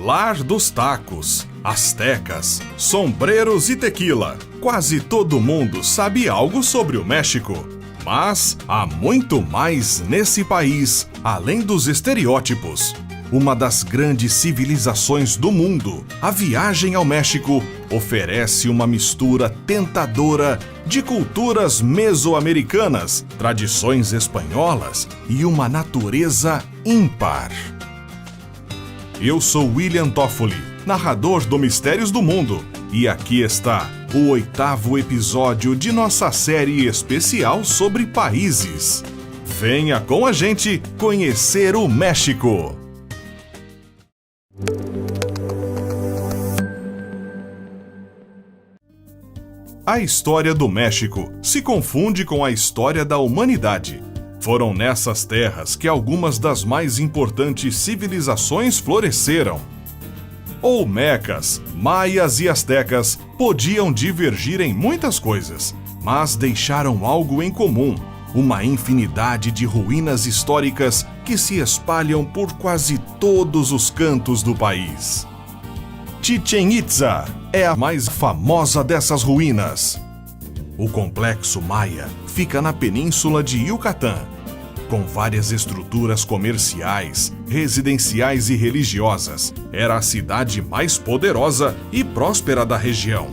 Lar dos tacos, astecas, sombreros e tequila. Quase todo mundo sabe algo sobre o México. Mas há muito mais nesse país, além dos estereótipos. Uma das grandes civilizações do mundo, a viagem ao México oferece uma mistura tentadora de culturas mesoamericanas, tradições espanholas e uma natureza ímpar. Eu sou William Toffoli, narrador do Mistérios do Mundo, e aqui está o 8º episódio de nossa série especial sobre países. Venha com a gente conhecer o México! A história do México se confunde com a história da humanidade. Foram nessas terras que algumas das mais importantes civilizações floresceram. Olmecas, maias e astecas podiam divergir em muitas coisas, mas deixaram algo em comum: uma infinidade de ruínas históricas que se espalham por quase todos os cantos do país. Chichén Itzá é a mais famosa dessas ruínas. O complexo maia fica na península de Yucatán, com várias estruturas comerciais, residenciais e religiosas. Era a cidade mais poderosa e próspera da região.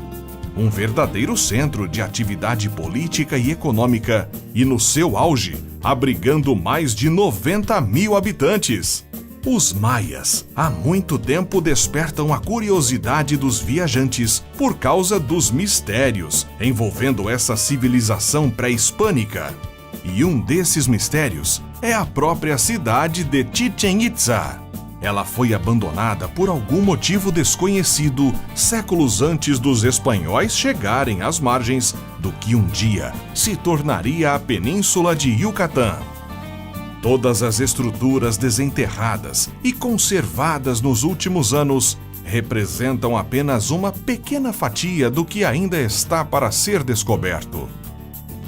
Um verdadeiro centro de atividade política e econômica, e no seu auge, abrigando mais de 90 mil habitantes. Os maias, há muito tempo, despertam a curiosidade dos viajantes por causa dos mistérios envolvendo essa civilização pré-hispânica. E um desses mistérios é a própria cidade de Chichén Itzá. Ela foi abandonada por algum motivo desconhecido séculos antes dos espanhóis chegarem às margens do que um dia se tornaria a península de Yucatán. Todas as estruturas desenterradas e conservadas nos últimos anos representam apenas uma pequena fatia do que ainda está para ser descoberto.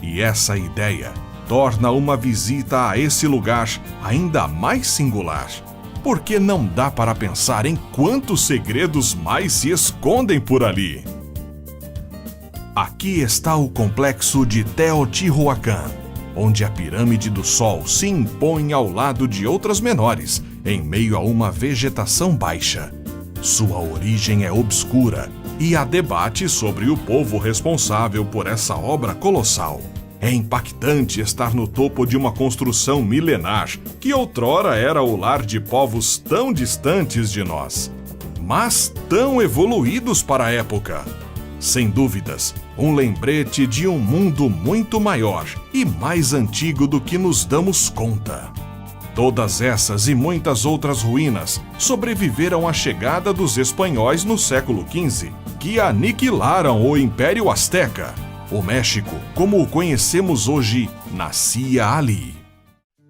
E essa ideia torna uma visita a esse lugar ainda mais singular, porque não dá para pensar em quantos segredos mais se escondem por ali. Aqui está o complexo de Teotihuacán, onde a pirâmide do Sol se impõe ao lado de outras menores, em meio a uma vegetação baixa. Sua origem é obscura e há debate sobre o povo responsável por essa obra colossal. É impactante estar no topo de uma construção milenar que outrora era o lar de povos tão distantes de nós, mas tão evoluídos para a época. Sem dúvidas, um lembrete de um mundo muito maior e mais antigo do que nos damos conta. Todas essas e muitas outras ruínas sobreviveram à chegada dos espanhóis no século XV, que aniquilaram o Império Azteca. O México, como o conhecemos hoje, nascia ali.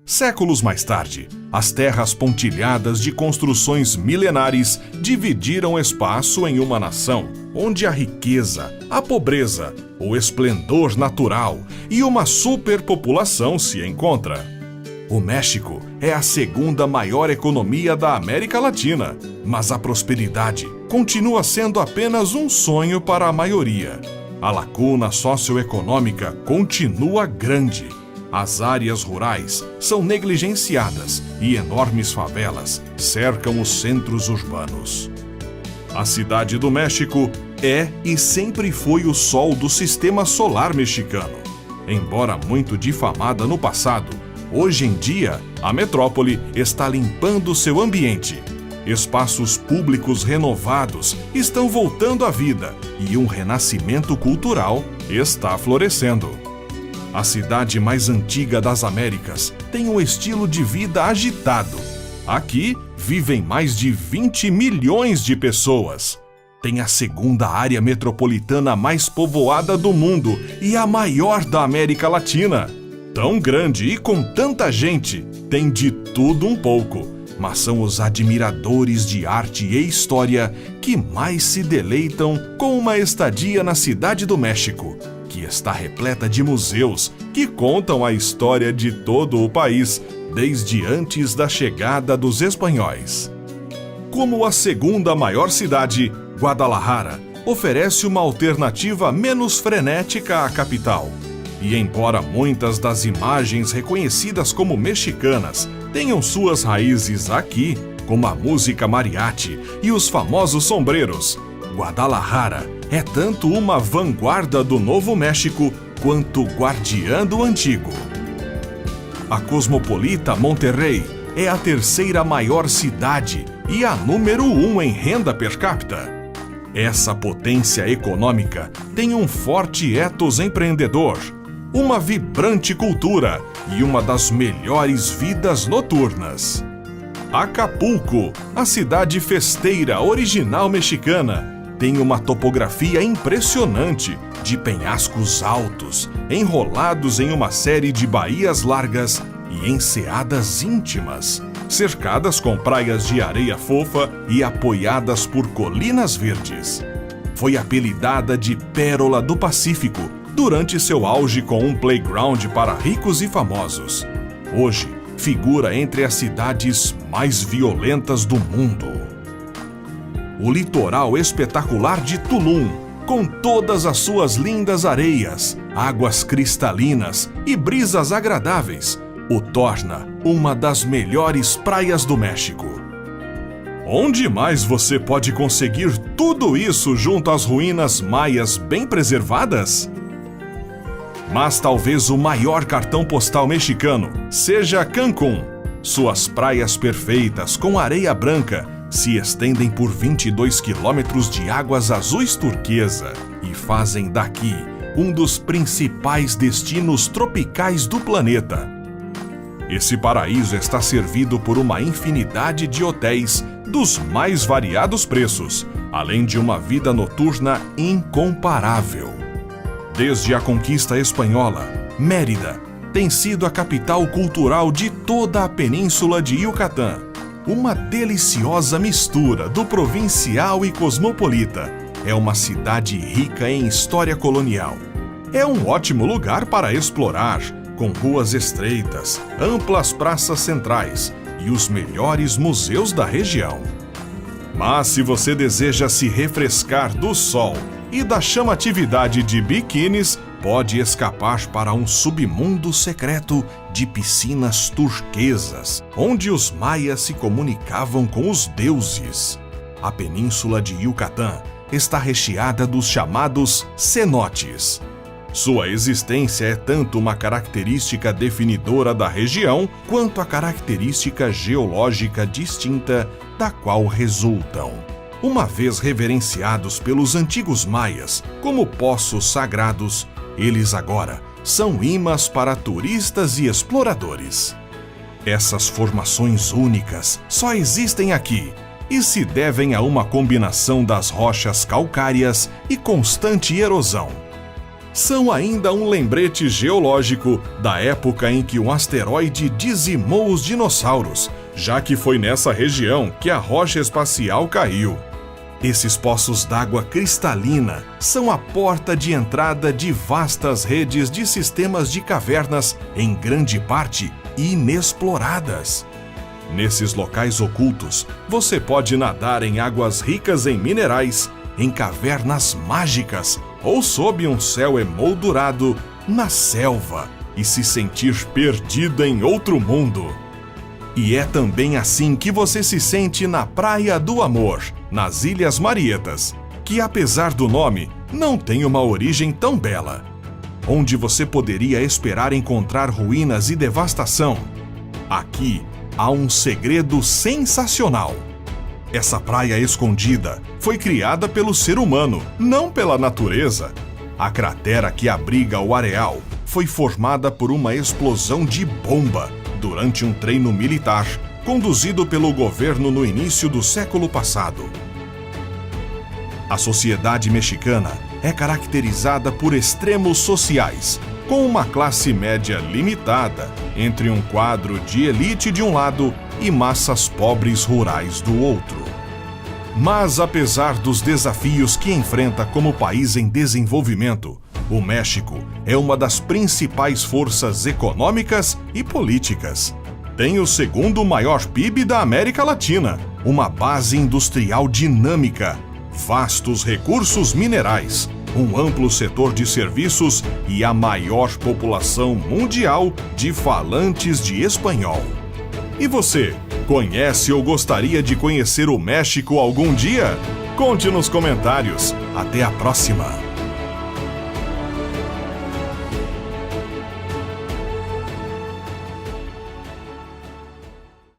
Séculos mais tarde, as terras pontilhadas de construções milenares dividiram espaço em uma nação, onde a riqueza, a pobreza, o esplendor natural e uma superpopulação se encontra. O México é a segunda maior economia da América Latina, mas a prosperidade continua sendo apenas um sonho para a maioria. A lacuna socioeconômica continua grande. As áreas rurais são negligenciadas e enormes favelas cercam os centros urbanos. A cidade do México é e sempre foi o sol do sistema solar mexicano. Embora muito difamada no passado, hoje em dia a metrópole está limpando seu ambiente. Espaços públicos renovados estão voltando à vida e um renascimento cultural está florescendo. A cidade mais antiga das Américas tem um estilo de vida agitado. Aqui vivem mais de 20 milhões de pessoas. Tem a segunda área metropolitana mais povoada do mundo e a maior da América Latina. Tão grande e com tanta gente, tem de tudo um pouco, mas são os admiradores de arte e história que mais se deleitam com uma estadia na Cidade do México, que está repleta de museus que contam a história de todo o país desde antes da chegada dos espanhóis. Como a segunda maior cidade, Guadalajara oferece uma alternativa menos frenética à capital. E embora muitas das imagens reconhecidas como mexicanas tenham suas raízes aqui, como a música mariachi e os famosos sombreros, Guadalajara é tanto uma vanguarda do Novo México quanto guardiã do antigo. A cosmopolita Monterrey é a terceira maior cidade e a número 1 em renda per capita. Essa potência econômica tem um forte ethos empreendedor, uma vibrante cultura e uma das melhores vidas noturnas. Acapulco, a cidade festeira original mexicana, tem uma topografia impressionante de penhascos altos, enrolados em uma série de baías largas e enseadas íntimas, cercadas com praias de areia fofa e apoiadas por colinas verdes. Foi apelidada de Pérola do Pacífico durante seu auge com um playground para ricos e famosos. Hoje, figura entre as cidades mais violentas do mundo. O litoral espetacular de Tulum, com todas as suas lindas areias, águas cristalinas e brisas agradáveis, o torna uma das melhores praias do México. Onde mais você pode conseguir tudo isso junto às ruínas maias bem preservadas? Mas talvez o maior cartão postal mexicano seja Cancún. Suas praias perfeitas com areia branca se estendem por 22 quilômetros de águas azuis turquesa e fazem daqui um dos principais destinos tropicais do planeta. Esse paraíso está servido por uma infinidade de hotéis dos mais variados preços, além de uma vida noturna incomparável. Desde a conquista espanhola, Mérida tem sido a capital cultural de toda a península de Yucatán. Uma deliciosa mistura do provincial e cosmopolita. É uma cidade rica em história colonial. É um ótimo lugar para explorar, com ruas estreitas, amplas praças centrais e os melhores museus da região. Mas se você deseja se refrescar do sol e da chamatividade de biquínis, pode escapar para um submundo secreto de piscinas turquesas, onde os maias se comunicavam com os deuses. A península de Yucatán está recheada dos chamados cenotes. Sua existência é tanto uma característica definidora da região, quanto a característica geológica distinta da qual resultam. Uma vez reverenciados pelos antigos maias como poços sagrados, eles agora são imãs para turistas e exploradores. Essas formações únicas só existem aqui e se devem a uma combinação das rochas calcárias e constante erosão. São ainda um lembrete geológico da época em que um asteroide dizimou os dinossauros, já que foi nessa região que a rocha espacial caiu. Esses poços d'água cristalina são a porta de entrada de vastas redes de sistemas de cavernas, em grande parte inexploradas. Nesses locais ocultos, você pode nadar em águas ricas em minerais, em cavernas mágicas ou sob um céu emoldurado na selva e se sentir perdido em outro mundo. E é também assim que você se sente na Praia do Amor, nas Ilhas Marietas, que apesar do nome, não tem uma origem tão bela. Onde você poderia esperar encontrar ruínas e devastação, aqui há um segredo sensacional. Essa praia escondida foi criada pelo ser humano, não pela natureza. A cratera que abriga o areal foi formada por uma explosão de bomba durante um treino militar conduzido pelo governo no início do século passado. A sociedade mexicana é caracterizada por extremos sociais, com uma classe média limitada entre um quadro de elite de um lado e massas pobres rurais do outro. Mas apesar dos desafios que enfrenta como país em desenvolvimento, o México é uma das principais forças econômicas e políticas. Tem o segundo maior PIB da América Latina, uma base industrial dinâmica, vastos recursos minerais, um amplo setor de serviços e a maior população mundial de falantes de espanhol. E você, conhece ou gostaria de conhecer o México algum dia? Conte nos comentários. Até a próxima!